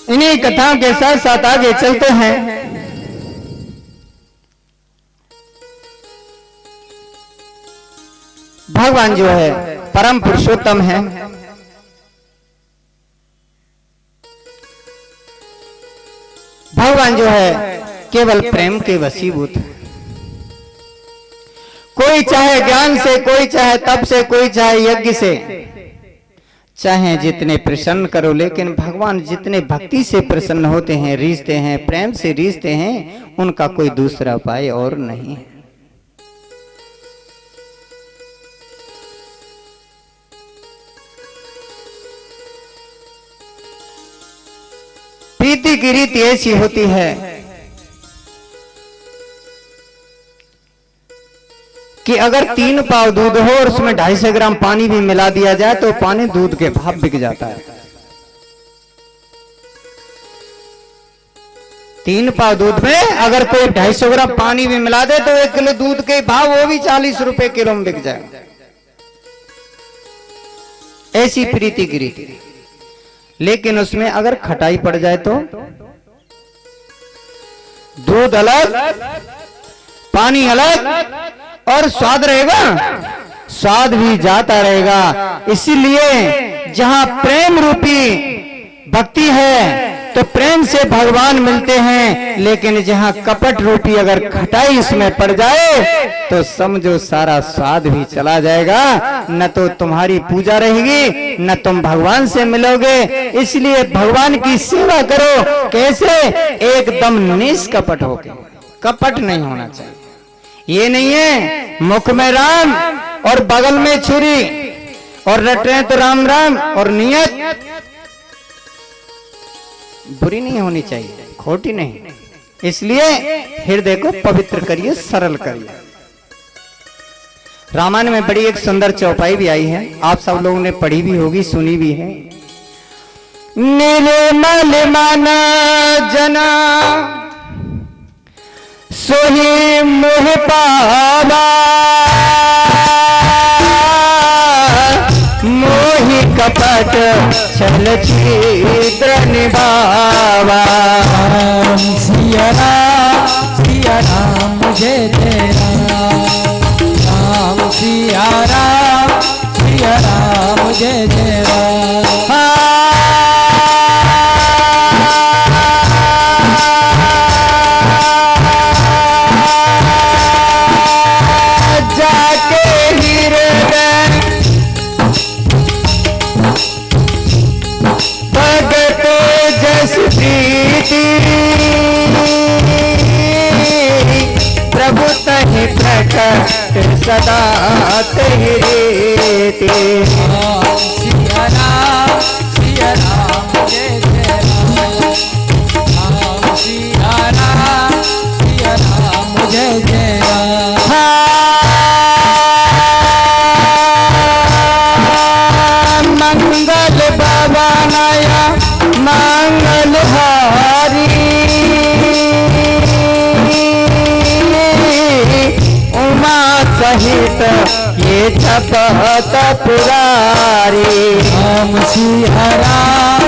इन्हीं कथाओं के साथ साथ आगे चलते हैं। भगवान जो है परम पुरुषोत्तम है। भगवान जो है केवल प्रेम के वशीभूत है। कोई चाहे ज्ञान से, कोई चाहे तप से, कोई चाहे यज्ञ से, चाहे जितने प्रसन्न करो, लेकिन भगवान जितने भक्ति से प्रसन्न होते हैं, रीझते हैं, प्रेम से रीझते हैं, उनका कोई दूसरा उपाय और नहीं है। प्रीति की रीति ऐसी होती है कि अगर 3 पाव दूध हो और उसमें 250 ग्राम पानी भी मिला दिया जाए तो पानी दूध के भाव बिक जाता है। 3 पाव दूध में अगर कोई 250 ग्राम पानी भी मिला दे तो 1 किलो दूध के भाव वो भी 40 रुपए किलो में बिक जाए। ऐसी प्रीति की रीति। लेकिन उसमें अगर खटाई पड़ जाए तो दूध अलग, पानी अलग, और स्वाद रहेगा, स्वाद भी जाता रहेगा। इसीलिए जहां प्रेम रूपी भक्ति है तो प्रेम से भगवान मिलते हैं, लेकिन जहां कपट रूपी अगर खटाई इसमें पड़ जाए तो समझो सारा स्वाद भी चला जाएगा। न तो तुम्हारी पूजा रहेगी, न तुम भगवान से मिलोगे। इसलिए भगवान की सेवा करो। कैसे? एकदम निष्कपट होके। कपट नहीं होना चाहिए। ये नहीं है मुख में राम और बगल में छुरी और रट रहे तो राम राम, और नियत बुरी नहीं होनी चाहिए, खोटी नहीं। इसलिए हृदय को पवित्र करिए, सरल करिए। रामायण में बड़ी एक सुंदर चौपाई भी आई है, आप सब लोगों ने पढ़ी भी होगी, सुनी भी है। निर्मल मन जना सोही मोह पावा, मोहि कपट छल छिद्र निभावा। सिया राम जय जय राम, सिया राम जय जय राम। प्रभु तहि प्रकट सदा तेरे रीति। सिया राम जय जय राम, सिया राम जय जय राम। मंगल भवनया मंगल हारी, उमा सहित ये छपत पुरारी। राम सिया राम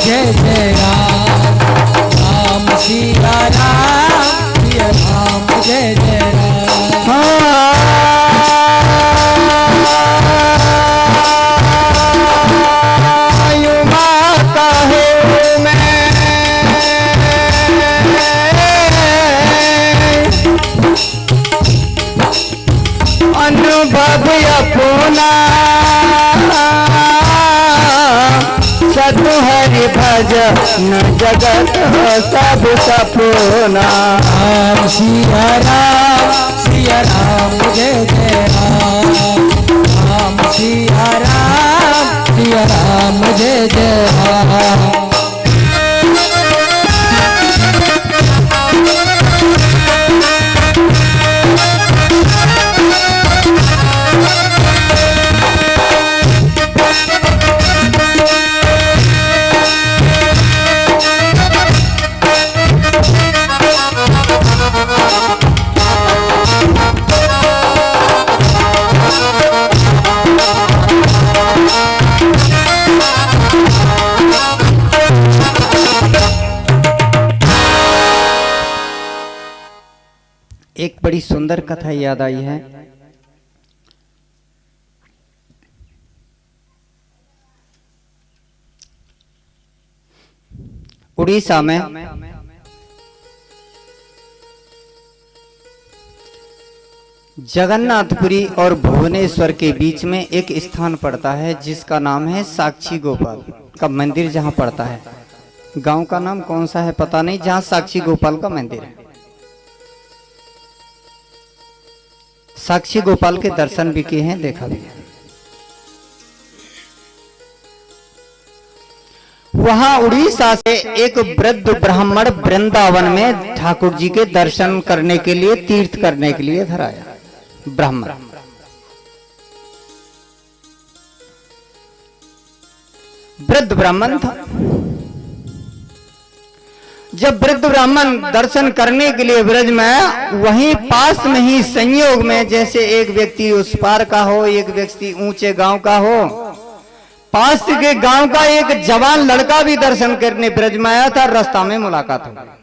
जय जय राम, राम सिया राम जय जय राम। अनुभव अपना सतु हरि भजन जगत सब सपना। राम सिया राम जय जय राम, राम सिया राम जय जय राम। एक बड़ी सुंदर कथा याद आई है। उड़ीसा में जगन्नाथपुरी और भुवनेश्वर के बीच में एक स्थान पड़ता है जिसका नाम है साक्षी गोपाल का मंदिर। जहां पड़ता है, गांव का नाम कौन सा है पता नहीं, जहां साक्षी गोपाल का मंदिर है। साक्षी गोपाल के दर्शन भी किए हैं, देखा भी है। वहां उड़ीसा से एक वृद्ध ब्राह्मण वृंदावन में ठाकुर जी के दर्शन करने के लिए, तीर्थ करने के लिए घर आया। ब्राह्मण वृद्ध ब्राह्मण था। जब वृद्ध ब्राह्मण दर्शन करने के लिए ब्रज में आया, वहीं पास में ही संयोग में, जैसे एक व्यक्ति उस पार का हो, एक व्यक्ति ऊंचे गांव का हो, पास के गांव का एक जवान लड़का भी दर्शन करने ब्रज में आया था। रास्ता में मुलाकात हो गई।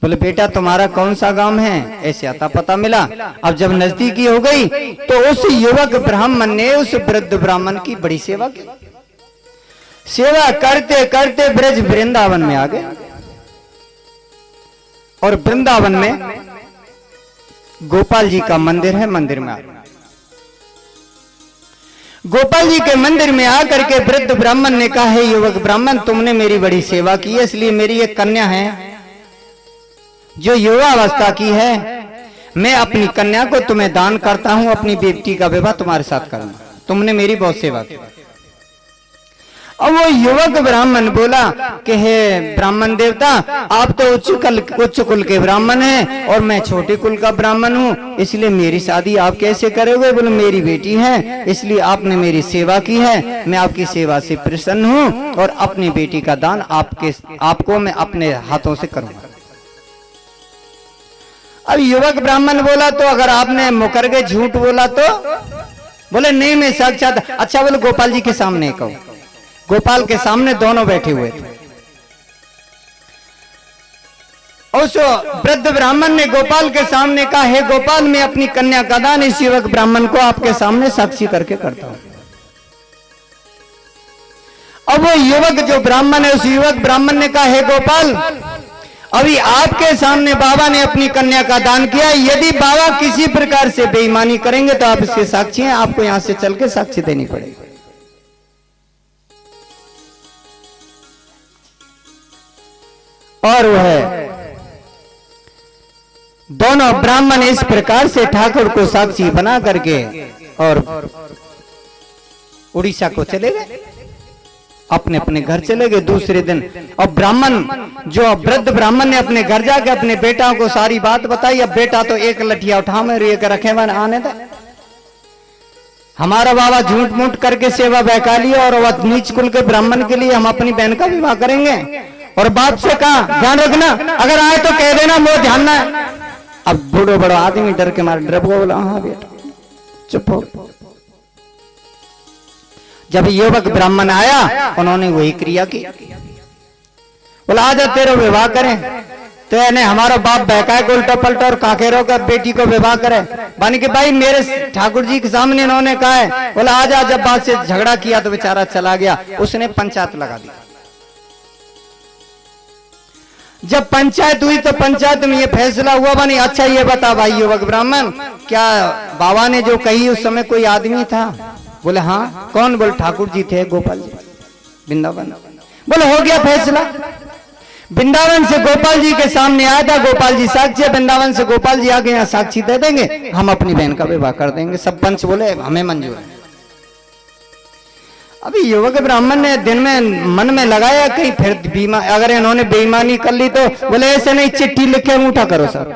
बोले बेटा तुम्हारा कौन सा गांव है? ऐसे आता पता मिला। अब जब नजदीकी हो गई तो उस युवक ब्राह्मण ने उस वृद्ध ब्राह्मण की बड़ी सेवा की। सेवा करते करते ब्रज वृंदावन में आ गए और वृंदावन में गोपाल जी का मंदिर है। मंदिर में आ गए। गोपाल जी के मंदिर में आकर के वृद्ध ब्राह्मण ने कहा, हे युवक ब्राह्मण, तुमने मेरी बड़ी सेवा की है, इसलिए मेरी एक कन्या है जो युवावस्था की है। मैं अपनी कन्या को तुम्हें दान करता हूं, अपनी बेटी का विवाह तुम्हारे साथ करूंगा। तुमने मेरी बहुत सेवा की। और वो युवक ब्राह्मण बोला कि हे ब्राह्मण देवता, आप तो उच्च कुल के ब्राह्मण हैं और मैं छोटे कुल का ब्राह्मण हूँ, इसलिए मेरी शादी आप कैसे करोगे? बोले मेरी बेटी है, इसलिए आपने मेरी सेवा की है, मैं आपकी सेवा से प्रसन्न हूँ और अपनी बेटी का दान आपको मैं अपने हाथों से करूंगा। अब युवक ब्राह्मण बोला, तो अगर आपने मुकर के झूठ बोला तो? बोले नहीं, मैं साक्षात। अच्छा बोले गोपाल जी के सामने कहो। गोपाल के सामने दोनों बैठे हुए थे। उस वृद्ध ब्राह्मण ने गोपाल के सामने कहा, हे गोपाल, मैं अपनी कन्या का दान इस युवक ब्राह्मण को आपके सामने साक्षी करके करता हूं। अब वो युवक जो ब्राह्मण है, उस युवक ब्राह्मण ने कहा, हे गोपाल, अभी आपके सामने बाबा ने अपनी कन्या का दान किया। यदि बाबा किसी प्रकार से बेईमानी करेंगे तो आप इसके साक्षी हैं, आपको यहां से चल के साक्षी देनी पड़ेगी। और वह दोनों ब्राह्मण इस प्रकार से ठाकुर को साक्षी बना करके और उड़ीसा को चले गए, अपने अपने घर चले गए। दूसरे दिन और ब्राह्मण जो वृद्ध ब्राह्मण ने अपने घर जाके अपने बेटाओं को सारी बात बताई। अब बेटा तो एक लठिया उठा में एक रखे हुए आने दे, हमारा बाबा झूठ मूठ करके सेवा बहका लिया और वह नीच कुल के ब्राह्मण के लिए हम अपनी बहन का विवाह करेंगे। और बाप से कहा ध्यान रखना, अगर आए तो कह देना, मोह ध्यान ना। अब बूढ़ो बड़ो आदमी डर के मारे डर बोला, हाँ बेटा चुप हो। जब युवक ब्राह्मण आया, उन्होंने वही क्रिया की। बोला आजा तेरा विवाह करें। तो यानी हमारा बाप बहकाए को उल्टा पलटा और काकेरों का बेटी को विवाह करे। बानी के भाई मेरे ठाकुर जी के सामने इन्होंने कहा है। बोला आजा। जब बात से झगड़ा किया तो बेचारा चला गया, उसने पंचायत लगा दी। जब पंचायत हुई तो पंचायत में ये फैसला हुआ, बनी अच्छा ये बता भाई युवक ब्राह्मण, क्या बाबा ने जो कही उस समय कोई आदमी था? बोले हाँ। कौन? बोले ठाकुर जी थे, गोपाल जी, वृंदावन। बोले हो गया फैसला। वृंदावन से गोपाल जी के सामने आया था, गोपाल जी साक्षी, वृंदावन से गोपाल जी आगे यहाँ साक्षी दे देंगे, हम अपनी बहन का विवाह कर देंगे। सब पंच बोले हमें मंजूर है। अभी युवक ब्राह्मण ने दिन में मन में लगाया कहीं फिर अगर इन्होंने बेईमानी कर ली तो बोले ऐसे नहीं, चिट्ठी लिख के अंगूठा करो सर।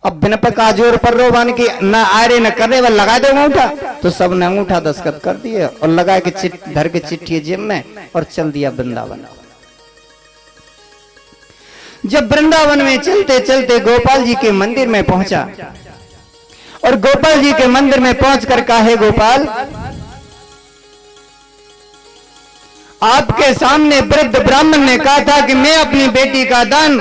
अब बिना पर काजोर पर रो बान की न आ रहे न कर रहे, वह लगा दो अंगूठा। तो सब ने अंगूठा दस्तखत कर दिए और लगा के धर के चिट्ठी जेब में और चल दिया वृंदावन। जब वृंदावन में चलते चलते गोपाल जी के मंदिर में पहुंचा और गोपाल जी के मंदिर में पहुंचकर कहा, हे गोपाल, आपके सामने वृद्ध ब्राह्मण ने कहा था कि मैं अपनी बेटी का दान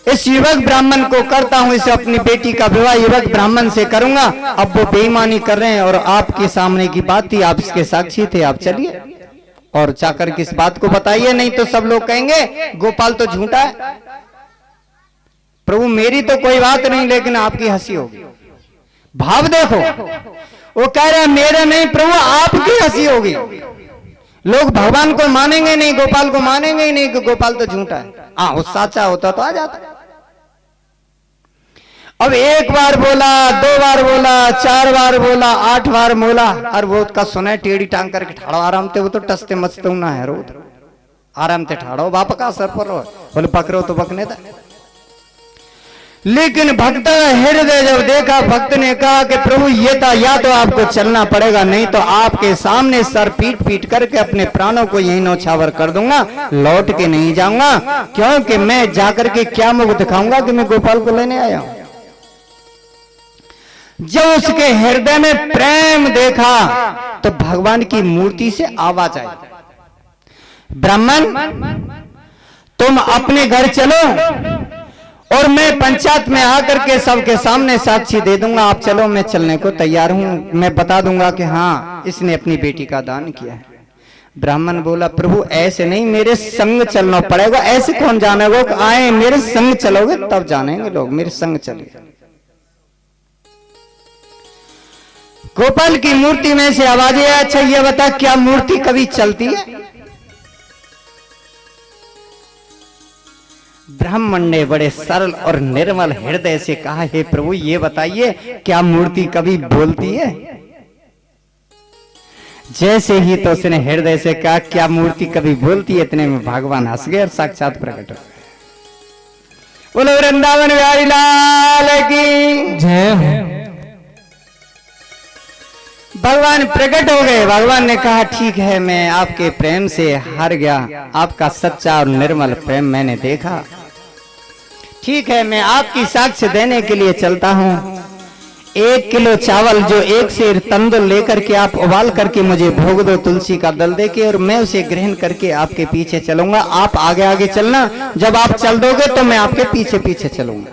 इस युवक ब्राह्मण को करता हूं, इसे अपनी बेटी का विवाह युवक ब्राह्मण से करूंगा। अब वो बेईमानी कर रहे हैं और आपके सामने की बात थी, आप इसके साक्षी थे। आप चलिए और जाकर किस बात को बताइए, नहीं तो सब लोग कहेंगे गोपाल तो झूठा है। प्रभु मेरी तो कोई बात नहीं, लेकिन आपकी हंसी होगी। भाव देखो, वो कह रहे हैं मेरा नहीं प्रभु, आपकी हंसी होगी। लोग भगवान को मानेंगे नहीं, गोपाल को मानेंगे ही नहीं कि गोपाल तो झूठा है। हाँ, वो सच्चा होता तो आ जाता। अब एक बार बोला, दो बार बोला, 4 बार बोला, 8 बार बोला, और वो उसका सुने टेढ़ी टांग करके ठाड़ो आराम ते। वो तो टसते मचते ना है, रो आराम ते ठाड़ो, बाप का सर पर बोले पकड़ो तो पकने था। लेकिन भक्त हृदय जब देखा, भक्त ने कहा कि प्रभु ये था, या तो आपको चलना पड़ेगा, नहीं तो आपके सामने सर पीट पीट करके अपने प्राणों को यही नौछावर कर दूंगा, लौट के नहीं जाऊंगा। क्योंकि मैं जाकर के क्या मुख दिखाऊंगा कि मैं गोपाल को लेने आया हूं। जब उसके हृदय में प्रेम देखा तो भगवान की मूर्ति से आवाज आई, ब्राह्मण तुम अपने घर चलो और मैं पंचायत में आकर के सबके सामने साक्षी दे दूंगा। आप चलो, मैं चलने को तैयार हूं। मैं बता दूंगा कि हाँ इसने अपनी बेटी का दान किया है। ब्राह्मण बोला प्रभु ऐसे नहीं, मेरे संग चलना पड़ेगा। ऐसे कौन जानेगा? आए मेरे संग चलोगे तब जानेंगे लोग, मेरे संग चलिए। गोपाल की मूर्ति में से आवाज आई, अच्छा ये बता क्या मूर्ति कभी चलती है? ब्राह्मण ने बड़े सरल और निर्मल हृदय से कहा, हे प्रभु ये बताइए क्या मूर्ति कभी बोलती है? जैसे ही तो उसने हृदय से कहा क्या मूर्ति कभी बोलती है, इतने में भगवान हंस गए और साक्षात प्रकट हो गए। बोलो वृंदावन बिहारी लाल की जय। भगवान प्रकट हो गए। भगवान ने कहा ठीक है, मैं आपके प्रेम से हार गया, आपका सच्चा और निर्मल प्रेम मैंने देखा। ठीक है, मैं आपकी साक्ष्य देने के लिए चलता हूँ। 1 किलो चावल जो 1 सेर तंदुल लेकर के आप उबाल करके मुझे भोग दो तुलसी का दल देके, और मैं उसे ग्रहण करके आपके पीछे चलूंगा। आप आगे आगे चलना, जब आप चल दोगे तो मैं आपके पीछे पीछे चलूंगा।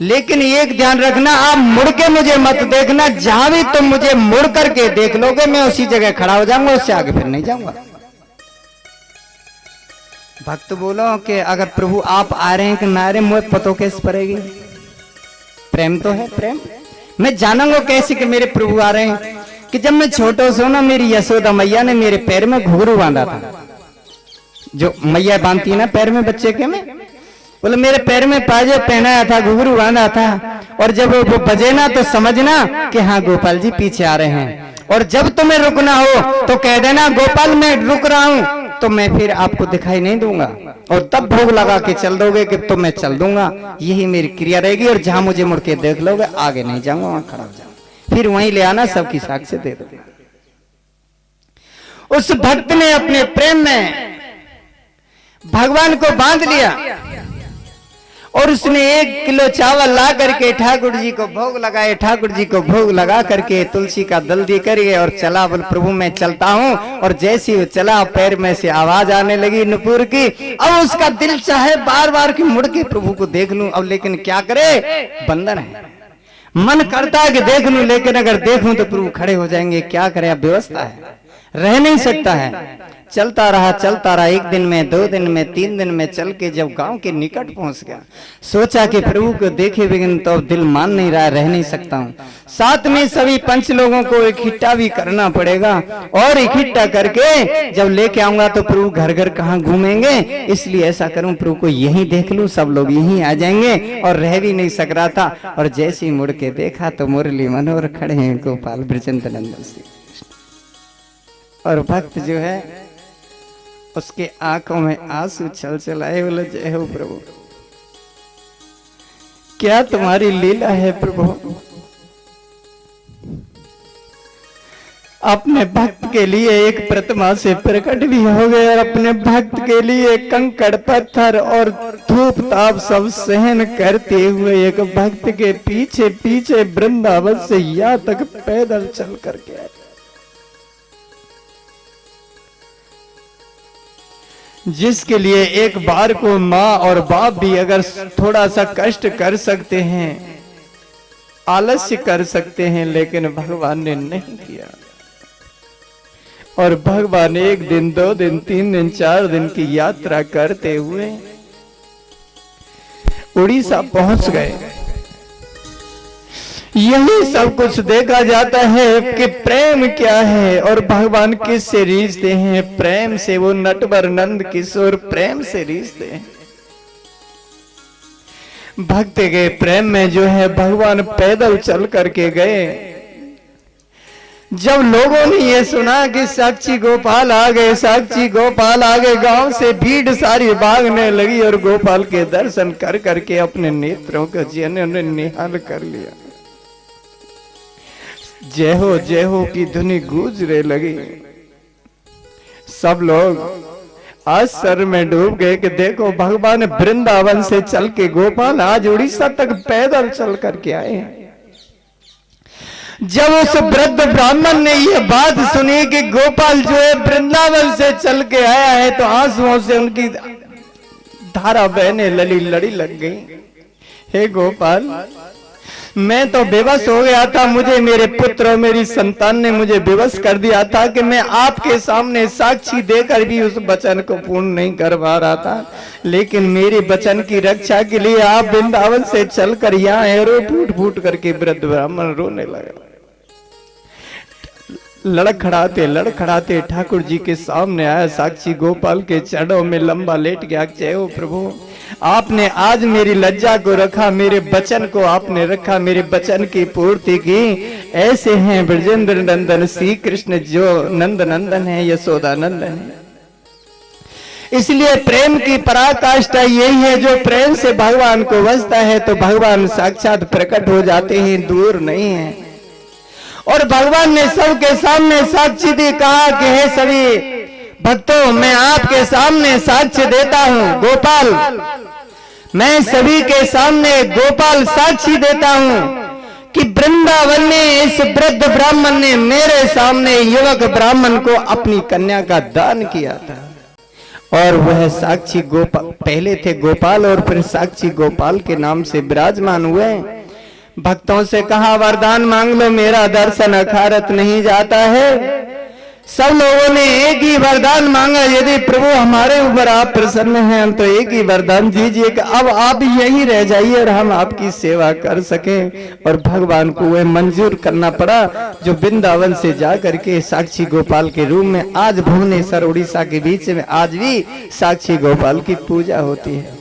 लेकिन एक ध्यान रखना, आप मुड़ के मुझे मत देखना। जहां भी तुम मुझे मुड़ करके देख लोगे मैं उसी जगह खड़ा हो जाऊंगा, उससे आगे फिर नहीं जाऊंगा। भक्त बोलो कि अगर प्रभु आप आ रहे हैं कि ना आ रहे, मुझे पतो कैसे पड़ेगी? प्रेम तो है, प्रेम मैं जानूंगा कैसे कि मेरे प्रभु आ रहे हैं। कि जब मैं छोटा सा ना, मेरी यशोदा मैया ने मेरे पैर में घुंघरू बांधा था। जो मैया बांधती है ना पैर में बच्चे के में, बोले मेरे पैर में पाजे पहनाया था, घुंघरू बांधा था। और जब वो बजे ना तो समझना कि हाँ गोपाल जी पीछे आ रहे हैं। और जब तुम्हें रुकना हो तो कह देना गोपाल मैं रुक रहा हूं, तो मैं फिर आपको दिखाई नहीं दूंगा। और तब भोग लगा के चल दोगे कि तो मैं चल दूंगा। यही मेरी क्रिया रहेगी। और जहां मुझे मुड़ के देख लोगे आगे नहीं जाऊंगा, वहां खड़ा हो जाऊंगा, फिर वहीं ले आना, सबकी साक्ष्य दे दो। उस भक्त ने अपने प्रेम में भगवान को बांध लिया और उसने 1 किलो चावल ला करके ठाकुर जी को भोग लगाए। ठाकुर जी को भोग लगा करके तुलसी का दल दी करके और चला। बोल प्रभु मैं चलता हूँ। और जैसे वो चला पैर में से आवाज आने लगी नुपुर की। अब उसका दिल चाहे बार बार की मुड़ के प्रभु को देख लूं, अब लेकिन क्या करे, बंधन है। मन करता है कि देख लूं, लेकिन अगर देखूं तो प्रभु खड़े हो जाएंगे। क्या करे, अब व्यवस्था है, रह नहीं सकता है। चलता रहा 1 दिन में, 2 दिन में, 3 दिन में चल के जब गांव के निकट पहुंच गया, सोचा कि प्रभु को देखे बिन तो दिल मान नहीं रहा, रह नहीं सकता हूं। साथ में सभी पंच लोगों को इकट्ठा भी करना पड़ेगा। और इकट्ठा करके जब लेके आऊंगा तो प्रभु घर घर कहाँ घूमेंगे, इसलिए ऐसा करूं प्रभु को यहीं देख लूं, सब लोग यहीं आ जाएंगे। और रह भी नहीं सक रहा था। और जैसे ही मुड़ के देखा तो मुरली मनोहर खड़े हैं गोपाल ब्रजेंद्र नंदन श्री कृष्ण। और भक्त जो है उसके आंखों में आंसू छल छलाए। बोले जय हो प्रभु, क्या तुम्हारी लीला है प्रभु। अपने भक्त के लिए एक प्रतिमा से प्रकट भी हो गए और अपने भक्त के लिए कंकड़ पत्थर और धूप ताप सब सहन करते हुए एक भक्त के पीछे पीछे वृंदावन से यहाँ तक पैदल चल करके आए। जिसके लिए एक बार को माँ और बाप भी अगर थोड़ा सा कष्ट कर सकते हैं, आलस्य कर सकते हैं, लेकिन भगवान ने नहीं किया। और भगवान 1 दिन 2 दिन 3 दिन 4 दिन की यात्रा करते हुए उड़ीसा पहुंच गए। यही सब कुछ देखा जाता है कि प्रेम क्या है और भगवान किससे रीझते हैं। प्रेम से वो नटवर नंद किशोर प्रेम से रीझते हैं। भक्त के प्रेम में जो है भगवान पैदल चल करके गए। जब लोगों ने ये सुना कि साक्षी गोपाल आ गए, साक्षी गोपाल आ गए, गांव से भीड़ सारी भागने लगी और गोपाल के दर्शन कर करके अपने नेत्रों का जिन्होंने ने निहाल कर लिया। जय हो की धुनी गूंजने लगी। सब लोग आश्चर्य में डूब गए कि देखो भगवान वृंदावन से चल के गोपाल आज उड़ीसा तक पैदल चल करके आए हैं। जब उस वृद्ध ब्राह्मण ने यह बात सुनी कि गोपाल जो है वृंदावन से चल के आया है, तो आंसुओं से उनकी धारा बहने लड़ी लग गई। हे गोपाल, मैं तो बेबस हो गया था। मुझे मेरे पुत्र और मेरी संतान ने मुझे बेबस कर दिया था कि मैं आपके सामने साक्षी देकर भी उस वचन को पूर्ण नहीं कर पा रहा था। लेकिन मेरे वचन की रक्षा के लिए आप वृंदावन से चलकर यहाँ आए। रो फूट फूट करके वृद्ध ब्राह्मण रोने लगा। लड़खड़ाते ठाकुर जी के सामने आया। साक्षी गोपाल के चरणों में लंबा लेट गया। जय हो प्रभु, आपने आज मेरी लज्जा को रखा, मेरे वचन को आपने रखा, मेरे वचन की पूर्ति की। ऐसे हैं ब्रजेंद्र नंदन श्री कृष्ण जो नंद नंदन है, यशोदा नंदन है। इसलिए प्रेम की पराकाष्ठा यही है। जो प्रेम से भगवान को वसता है तो भगवान साक्षात प्रकट हो जाते हैं, दूर नहीं है। और भगवान ने सबके सामने साक्षी दी, कहा कि हे सभी भक्तों, मैं आपके सामने साक्ष्य देता हूं। गोपाल, मैं सभी के सामने गोपाल साक्षी देता हूं कि वृंदावन में इस वृद्ध ब्राह्मण ने मेरे सामने युवक ब्राह्मण को अपनी कन्या का दान किया था। और वह साक्षी गोपाल पहले थे गोपाल और फिर साक्षी गोपाल के नाम से विराजमान हुए। भक्तों से कहा वरदान मांग लो, मेरा दर्शन अखारत नहीं जाता है। सब लोगों ने एक ही वरदान मांगा, यदि प्रभु हमारे ऊपर आप प्रसन्न हैं तो एक ही वरदान दीजिए कि अब आप यहीं रह जाइए और हम आपकी सेवा कर सकें। और भगवान को वह मंजूर करना पड़ा, जो वृंदावन से जा करके साक्षी गोपाल के रूप में आज भुवनेश्वर उड़ीसा के बीच में आज भी साक्षी गोपाल की पूजा होती है।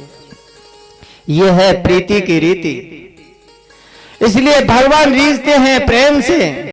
यह है प्रीति की रीति। इसलिए भगवान रीझते हैं प्रेम से।